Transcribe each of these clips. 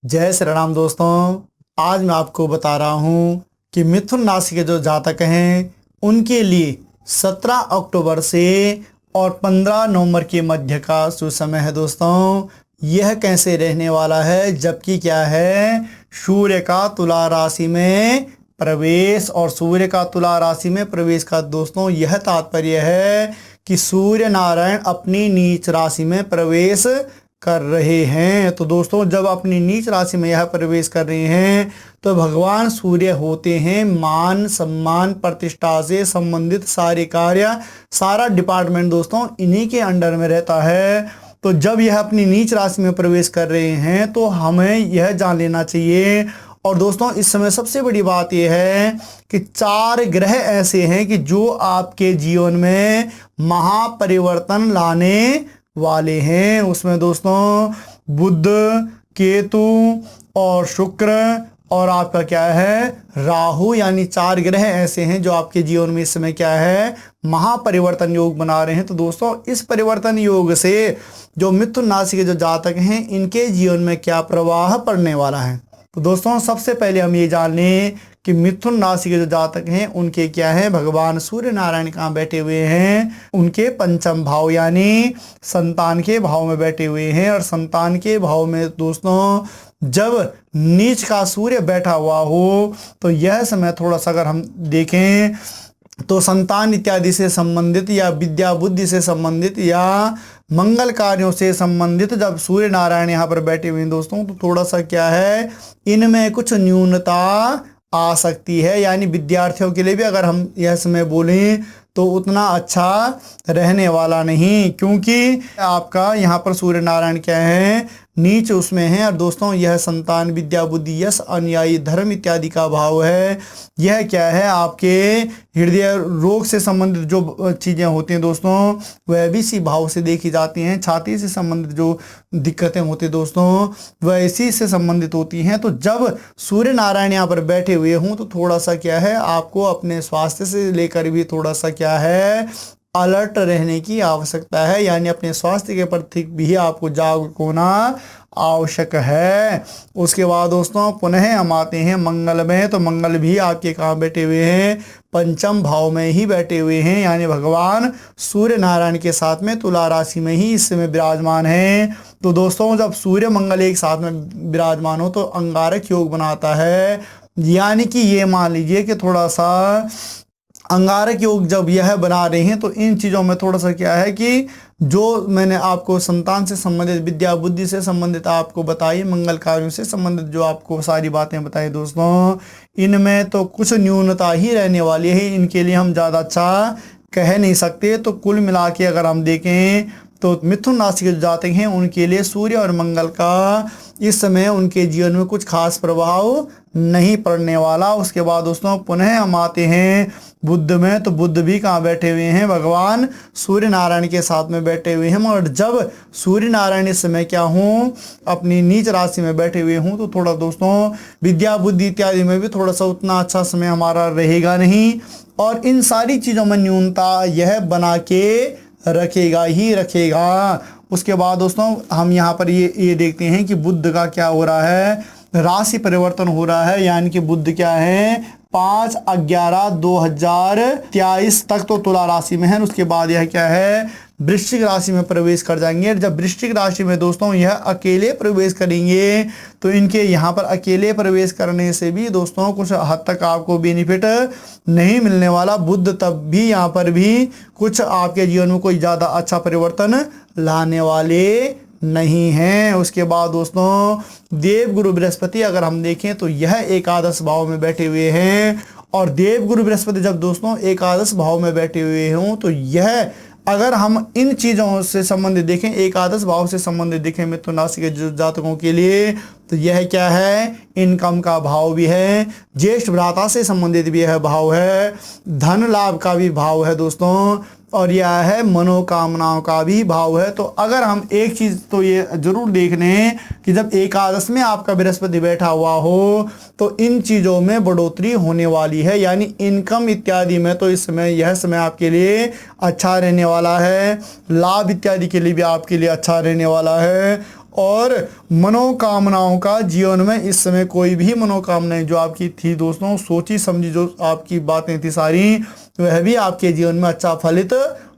जय श्री राम दोस्तों। आज मैं आपको बता रहा हूँ कि मिथुन राशि के जो जातक हैं उनके लिए 17 अक्टूबर से और 15 नवंबर के मध्य का सुसमय है दोस्तों। यह कैसे रहने वाला है, जबकि क्या है, सूर्य का तुला राशि में प्रवेश, और सूर्य का तुला राशि में प्रवेश का दोस्तों यह तात्पर्य है कि सूर्य नारायण अपनी नीच राशि में प्रवेश कर रहे हैं। तो दोस्तों जब अपनी नीच राशि में यह प्रवेश कर रहे हैं तो भगवान सूर्य होते हैं मान सम्मान प्रतिष्ठा से संबंधित सारे कार्य, सारा डिपार्टमेंट दोस्तों इन्हीं के अंडर में रहता है। तो जब यह अपनी नीच राशि में प्रवेश कर रहे हैं तो हमें यह जान लेना चाहिए। और दोस्तों इस समय सबसे बड़ी बात यह है कि 4 ग्रह ऐसे हैं कि जो आपके जीवन में महापरिवर्तन लाने वाले हैं। उसमें दोस्तों बुध, केतु और शुक्र और आपका क्या है, राहु, यानी 4 ग्रह ऐसे हैं जो आपके जीवन में इस समय क्या है, महापरिवर्तन योग बना रहे हैं। तो दोस्तों इस परिवर्तन योग से जो मिथुन राशि के जो जातक हैं इनके जीवन में क्या प्रवाह पड़ने वाला है। तो दोस्तों सबसे पहले हम ये जान लें कि मिथुन राशि के जो जातक हैं उनके क्या है, भगवान सूर्य नारायण कहाँ बैठे हुए हैं, उनके पंचम भाव यानी संतान के भाव में बैठे हुए हैं। और संतान के भाव में दोस्तों जब नीच का सूर्य बैठा हुआ हो तो यह समय थोड़ा सा अगर हम देखें तो संतान इत्यादि से संबंधित या विद्या बुद्धि से संबंधित या मंगल कार्यों से संबंधित जब सूर्य नारायण यहाँ पर बैठे हुए हैं दोस्तों तो थोड़ा सा क्या है, इनमें कुछ न्यूनता आ सकती है। यानी विद्यार्थियों के लिए भी अगर हम यह समय बोलें तो उतना अच्छा रहने वाला नहीं, क्योंकि आपका यहाँ पर सूर्य नारायण क्या है, नीच उसमें है। और दोस्तों यह संतान विद्या बुद्धि यश अनुयायी धर्म इत्यादि का भाव है। यह क्या है, आपके हृदय रोग से संबंधित जो चीज़ें होती हैं दोस्तों वह भी इसी भाव से देखी जाती हैं। छाती से संबंधित जो दिक्कतें होती हैं दोस्तों वह इसी से संबंधित होती हैं। तो जब सूर्य नारायण यहाँ पर बैठे हुए हों तो थोड़ा सा क्या है, आपको अपने स्वास्थ्य से लेकर भी थोड़ा सा क्या है, अलर्ट रहने की आवश्यकता है। यानी अपने स्वास्थ्य के प्रति भी आपको जागरूक होना आवश्यक है। उसके बाद दोस्तों पुनः हम आते हैं मंगल में। तो मंगल भी आपके कहाँ बैठे हुए हैं, पंचम भाव में ही बैठे हुए हैं। यानी भगवान सूर्य नारायण के साथ में तुला राशि में ही इस समय विराजमान हैं। तो दोस्तों जब सूर्य मंगल एक साथ में विराजमान हो तो अंगारक योग बनाता है। यानी कि ये मान लीजिए कि थोड़ा सा अंगारक योग जब यह बना रहे हैं तो इन चीज़ों में थोड़ा सा क्या है कि जो मैंने आपको संतान से संबंधित विद्या बुद्धि से संबंधित आपको बताई, मंगल कार्यों से संबंधित जो आपको सारी बातें बताई दोस्तों, इनमें तो कुछ न्यूनता ही रहने वाली है। इनके लिए हम ज़्यादा अच्छा कह नहीं सकते। तो कुल मिला के अगर हम देखें तो मिथुन राशि के जो जातक हैं उनके लिए सूर्य और मंगल का इस समय उनके जीवन में कुछ खास प्रभाव नहीं पड़ने वाला। उसके बाद दोस्तों पुनः हम आते हैं बुध में। तो बुध भी कहाँ बैठे हुए हैं, भगवान सूर्य नारायण के साथ में बैठे हुए हैं। और जब सूर्य नारायण इस समय क्या हों, अपनी नीच राशि में बैठे हुए हों तो थोड़ा दोस्तों विद्या बुद्धि इत्यादि में भी थोड़ा सा उतना अच्छा समय हमारा रहेगा नहीं। और इन सारी चीज़ों में न्यूनता यह बना के रखेगा ही रखेगा। उसके बाद दोस्तों हम यहाँ पर ये देखते हैं कि बुध का क्या हो रहा है, राशि परिवर्तन हो रहा है। यानी कि बुध क्या है, 5/11/2023 तक तो तुला राशि में है। उसके बाद यह क्या है, वृश्चिक राशि में प्रवेश कर जाएंगे। जब वृश्चिक राशि में दोस्तों यह अकेले प्रवेश करेंगे तो इनके यहाँ पर अकेले प्रवेश करने से भी दोस्तों कुछ हद तक आपको बेनिफिट नहीं मिलने वाला। बुध तब भी यहाँ पर भी कुछ आपके जीवन में कोई ज़्यादा अच्छा परिवर्तन लाने वाले नहीं हैं। उसके बाद दोस्तों देवगुरु बृहस्पति अगर हम देखें तो यह एकादश भाव में बैठे हुए हैं। और देवगुरु बृहस्पति जब दोस्तों एकादश भाव में बैठे हुए हों तो यह अगर हम इन चीज़ों से संबंधित देखें, एकादश भाव से संबंधित देखें मिथुन राशि के जातकों के लिए, तो यह क्या है, इनकम का भाव भी है, ज्येष्ठ भ्राता से संबंधित भी यह भाव है, धन लाभ का भी भाव है दोस्तों, और यह है मनोकामनाओं का भी भाव है। तो अगर हम एक चीज़ तो ये जरूर देख लें कि जब एकादश में आपका बृहस्पति बैठा हुआ हो तो इन चीज़ों में बढ़ोतरी होने वाली है। यानी इनकम इत्यादि में तो इस समय यह समय आपके लिए अच्छा रहने वाला है, लाभ इत्यादि के लिए भी आपके लिए अच्छा रहने वाला है। और मनोकामनाओं का जीवन में इस समय कोई भी मनोकामनाएं जो आपकी थी दोस्तों, सोची समझी जो आपकी बातें थी सारी, वह भी आपके जीवन में अच्छा फलित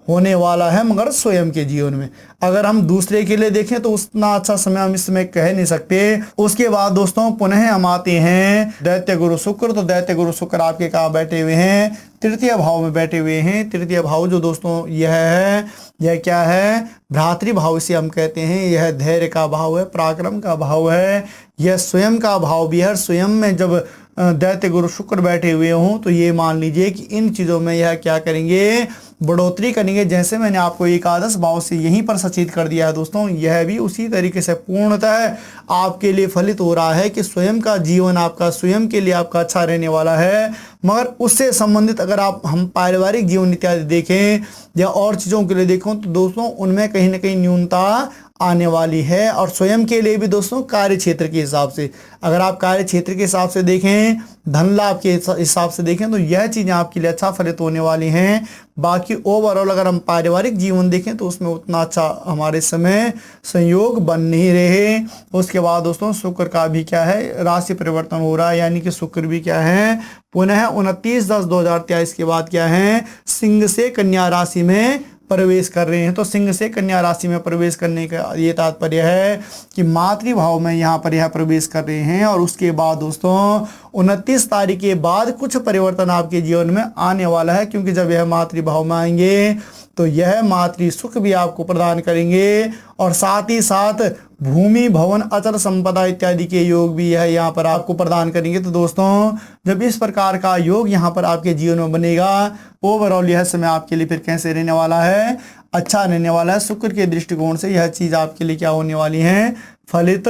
होने वाला है। मगर स्वयं के जीवन में अगर हम दूसरे के लिए देखें तो उतना अच्छा समय हम इस समय कह नहीं सकते। उसके बाद दोस्तों पुनः हम आते हैं दैत्य गुरु शुक्र। तो दैत्य गुरु शुक्र आपके कहाँ बैठे हुए हैं? तृतीय भाव में बैठे हुए हैं। तृतीय भाव जो दोस्तों यह है, यह क्या है? भ्रातृभाव इसे हम कहते हैं। यह धैर्य का भाव है, पराक्रम का भाव है, यह स्वयं का भाव भी है। स्वयं में जब दैत्य गुरु शुक्र बैठे हुए हों तो ये मान लीजिए कि इन चीज़ों में यह क्या करेंगे? बढ़ोतरी करेंगे। जैसे मैंने आपको एकादश भाव से यहीं पर सचेत कर दिया है दोस्तों, यह भी उसी तरीके से पूर्णतः आपके लिए फलित हो रहा है कि स्वयं का जीवन आपका स्वयं के लिए आपका अच्छा रहने वाला है। मगर उससे संबंधित अगर हम पारिवारिक जीवन इत्यादि देखें या और चीज़ों के लिए देखें तो दोस्तों उनमें कहीं ना कहीं न्यूनता आने वाली है। और स्वयं के लिए भी दोस्तों कार्य क्षेत्र के हिसाब से, अगर आप कार्य क्षेत्र के हिसाब से देखें, धन लाभ के हिसाब से देखें तो यह चीज़ें आपके लिए अच्छा फलित होने वाली हैं। बाकी ओवरऑल अगर हम पारिवारिक जीवन देखें तो उसमें उतना अच्छा हमारे समय संयोग बन नहीं रहे। उसके बाद दोस्तों शुक्र का भी क्या है? राशि परिवर्तन हो रहा है, यानी कि शुक्र भी क्या है? पुनः 29/10/2023 के बाद क्या है? सिंह से कन्या राशि में प्रवेश कर रहे हैं। तो सिंह से कन्या राशि में प्रवेश करने का ये तात्पर्य है कि मातृभाव में यहाँ पर यह प्रवेश कर रहे हैं। और उसके बाद दोस्तों 29 तारीख के बाद कुछ परिवर्तन आपके जीवन में आने वाला है, क्योंकि जब यह मातृभाव में आएंगे तो यह मातृ सुख भी आपको प्रदान करेंगे और साथ ही साथ भूमि भवन अचल संपदा इत्यादि के योग भी यह यहाँ पर आपको प्रदान करेंगे। तो दोस्तों जब इस प्रकार का योग यहाँ पर आपके जीवन में बनेगा, ओवरऑल यह समय आपके लिए फिर कैसे रहने वाला है? अच्छा रहने वाला है। शुक्र के दृष्टिकोण से यह चीज़ आपके लिए क्या होने वाली है? फलित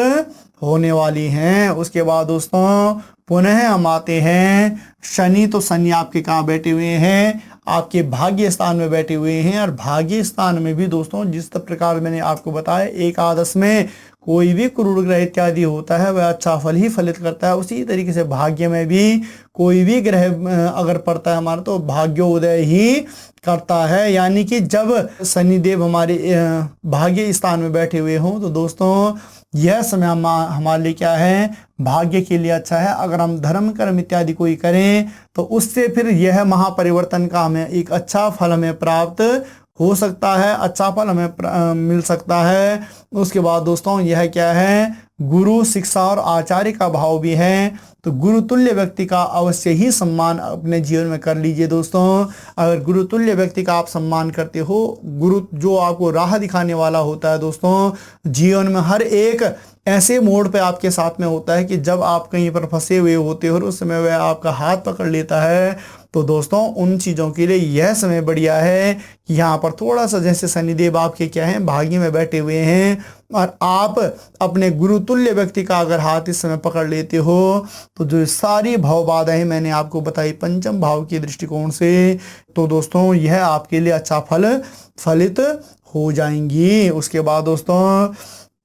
होने वाली हैं। उसके बाद दोस्तों पुनः हम आते हैं शनि। तो शनि आपके कहाँ बैठे हुए हैं? आपके भाग्य स्थान में बैठे हुए हैं। और भाग्य स्थान में भी दोस्तों जिस प्रकार मैंने आपको बताया एकादश में कोई भी क्रूर ग्रह इत्यादि होता है वह अच्छा फल ही फलित करता है, उसी तरीके से भाग्य में भी कोई भी ग्रह अगर पड़ता है हमारा तो भाग्योदय ही करता है। यानी कि जब शनिदेव हमारे भाग्य स्थान में बैठे हुए हों तो दोस्तों यह समय हमारे लिए क्या है? भाग्य के लिए अच्छा है। अगर हम धर्म कर्म इत्यादि कोई करें तो उससे फिर यह महापरिवर्तन का हमें एक अच्छा फल हमें प्राप्त हो सकता है, अच्छा फल हमें मिल सकता है। उसके बाद दोस्तों यह क्या है? गुरु शिक्षा और आचार्य का भाव भी है। तो गुरु तुल्य व्यक्ति का अवश्य ही सम्मान अपने जीवन में कर लीजिए दोस्तों। अगर गुरु तुल्य व्यक्ति का आप सम्मान करते हो, गुरु जो आपको राह दिखाने वाला होता है दोस्तों, जीवन में हर एक ऐसे मोड़ पे आपके साथ में होता है कि जब आप कहीं पर फंसे हुए होते हो उस समय वह आपका हाथ पकड़ लेता है। तो दोस्तों उन चीज़ों के लिए यह समय बढ़िया है कि यहाँ पर थोड़ा सा जैसे शनिदेव आपके क्या हैं? भाग्य में बैठे हुए हैं और आप अपने गुरुतुल्य व्यक्ति का अगर हाथ इस समय पकड़ लेते हो तो जो सारी भाव बाधाएं मैंने आपको बताई पंचम भाव के दृष्टिकोण से, तो दोस्तों यह आपके लिए अच्छा फल फलित हो जाएंगी। उसके बाद दोस्तों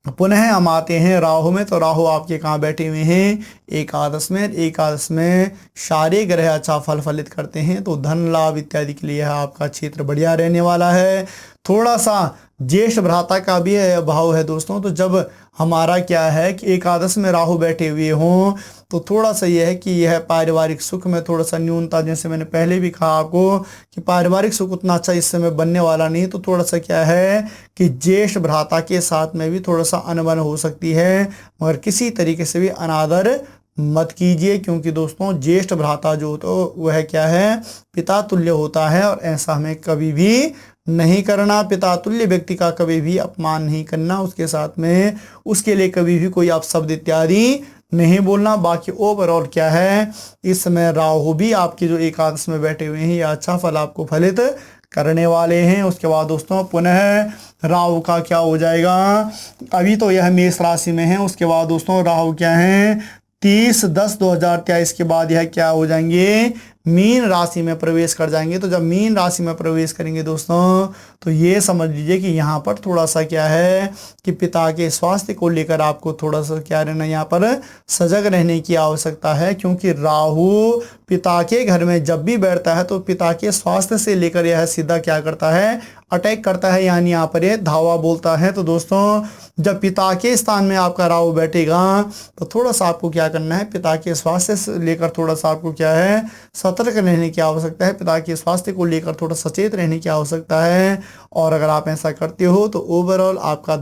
पुनः हम आते हैं राहु में। तो राहु आपके कहाँ बैठे हुए हैं? एकादश में। एकादश में सारे ग्रह अच्छा फल फलित करते हैं, तो धन लाभ इत्यादि के लिए आपका क्षेत्र बढ़िया रहने वाला है। थोड़ा सा ज्येष्ठ भ्राता का भी भाव है दोस्तों। तो जब हमारा क्या है कि एकादश में राहु बैठे हुए हों तो थोड़ा सा यह है कि यह पारिवारिक सुख में थोड़ा सा न्यूनता, जैसे मैंने पहले भी कहा आपको कि पारिवारिक सुख उतना अच्छा इस समय बनने वाला नहीं। तो थोड़ा सा क्या है कि ज्येष्ठ भ्राता के साथ में भी थोड़ा सा अनबन हो सकती है, मगर किसी तरीके से भी अनादर मत कीजिए, क्योंकि दोस्तों ज्येष्ठ भ्राता जो तो वह क्या है? पिता तुल्य होता है और ऐसा हमें कभी भी नहीं करना। पिता तुल्य व्यक्ति का कभी भी अपमान नहीं करना, उसके साथ में उसके लिए कभी भी कोई अपशब्द इत्यादि नहीं बोलना। बाकी ओवरऑल क्या है? इस समय राहु भी आपके जो एकादश में बैठे हुए हैं यह अच्छा फल आपको फलित करने वाले हैं। उसके बाद दोस्तों पुनः राहु का क्या हो जाएगा? अभी तो यह मेष राशि में है। उसके बाद दोस्तों राहु क्या है? 30/10/2023 के बाद यह क्या हो जाएंगे? मीन राशि में प्रवेश कर जाएंगे। तो जब मीन राशि में प्रवेश करेंगे दोस्तों तो ये समझ लीजिए कि यहाँ पर थोड़ा सा क्या है कि पिता के स्वास्थ्य को लेकर आपको थोड़ा सा क्या रहना, यहाँ पर सजग रहने की आवश्यकता है, क्योंकि राहु पिता के घर में जब भी बैठता है तो पिता के स्वास्थ्य से लेकर यह सीधा क्या करता है, अटैक करता है, यानी यहाँ पर यह धावा बोलता है। तो दोस्तों जब पिता के स्थान में आपका राहु बैठेगा तो थोड़ा सा आपको क्या करना है, पिता के स्वास्थ्य से लेकर थोड़ा सा आपको क्या है, सतर्क रहने की आवश्यकता है, पिता के स्वास्थ्य को लेकर थोड़ा सचेत रहने की आवश्यकता है। और अगर आप ऐसा करते हो तो ओवरऑल आपका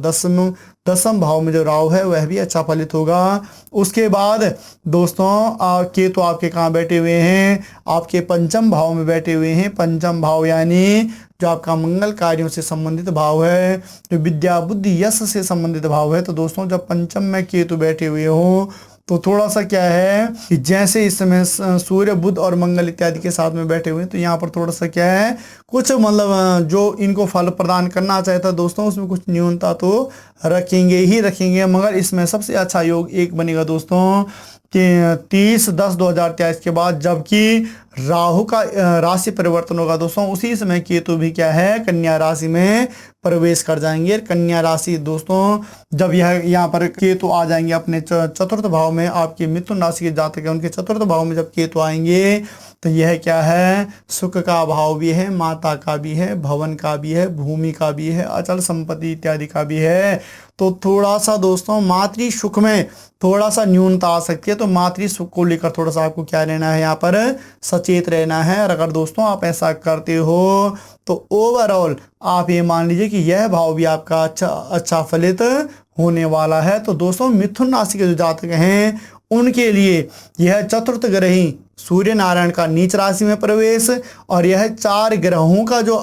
दसम भाव में जो राहु है वह भी अच्छा फलित होगा। उसके बाद दोस्तों केतु आपके कहाँ बैठे हुए हैं, आपके पंचम भाव में बैठे हुए हैं। पंचम भाव यानी जो आपका मंगल कार्यों से संबंधित भाव है, जो विद्या बुद्धि यश से संबंधित भाव है। तो दोस्तों जब पंचम में केतु बैठे हुए हो तो थोड़ा सा क्या है कि जैसे इस समय सूर्य बुध और मंगल इत्यादि के साथ में बैठे हुए हैं, तो यहाँ पर थोड़ा सा क्या है, कुछ मतलब जो इनको फल प्रदान करना चाहता है दोस्तों उसमें कुछ न्यूनता तो रखेंगे ही रखेंगे। मगर इसमें सबसे अच्छा योग एक बनेगा दोस्तों कि 30/10/2023 के बाद, जबकि राहु का राशि परिवर्तन होगा दोस्तों, उसी समय केतु भी क्या है, कन्या राशि में प्रवेश कर जाएंगे। कन्या राशि दोस्तों जब यह यहाँ पर केतु आ जाएंगे अपने चतुर्थ भाव में, आपके मिथुन राशि के जातक है उनके चतुर्थ भाव में जब केतु आएंगे तो यह क्या है, सुख का भाव भी है, माता का भी है, भवन का भी है, भूमि का भी है, अचल संपत्ति इत्यादि का भी है। तो थोड़ा सा दोस्तों मातृ सुख में थोड़ा सा न्यूनता आ सकती है, तो मातृ सुख को लेकर थोड़ा सा आपको क्या रहना है, यहाँ पर सचेत रहना है। और अगर दोस्तों आप ऐसा करते हो तो ओवरऑल आप ये मान लीजिए कि यह भाव भी आपका अच्छा फलित होने वाला है। तो दोस्तों मिथुन राशि के जो जातक हैं उनके लिए यह चतुर्थ ग्रही सूर्य नारायण का नीच राशि में प्रवेश और यह 4 ग्रहों का जो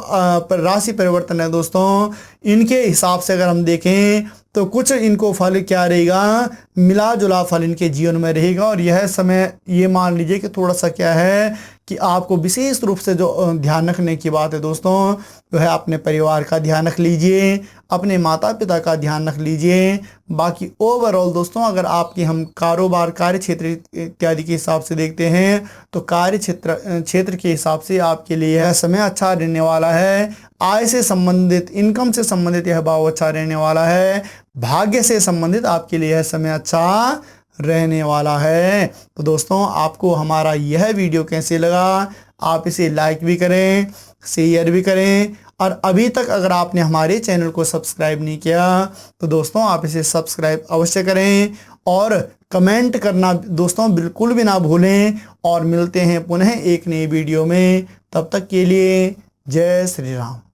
राशि परिवर्तन है दोस्तों, इनके हिसाब से अगर हम देखें तो कुछ इनको फल क्या रहेगा, मिला जुला फल इनके जीवन में रहेगा। और यह समय ये मान लीजिए कि थोड़ा सा क्या है कि आपको विशेष रूप से जो ध्यान रखने की बात है दोस्तों, जो है अपने परिवार का ध्यान रख लीजिए, अपने माता पिता का ध्यान रख लीजिए। बाकी ओवरऑल दोस्तों अगर आपकी हम कारोबार कार्य क्षेत्र इत्यादि के हिसाब से देखते हैं तो कार्य क्षेत्र के हिसाब से आपके लिए यह समय अच्छा रहने वाला है। आय से संबंधित, इनकम से संबंधित यह भाव अच्छा रहने वाला है। भाग्य से संबंधित आपके लिए यह समय अच्छा रहने वाला है। तो दोस्तों आपको हमारा यह वीडियो कैसे लगा, आप इसे लाइक भी करें, शेयर भी करें, और अभी तक अगर आपने हमारे चैनल को सब्सक्राइब नहीं किया तो दोस्तों आप इसे सब्सक्राइब अवश्य करें और कमेंट करना दोस्तों बिल्कुल भी ना भूलें। और मिलते हैं पुनः एक नई वीडियो में, तब तक के लिए जय श्री राम।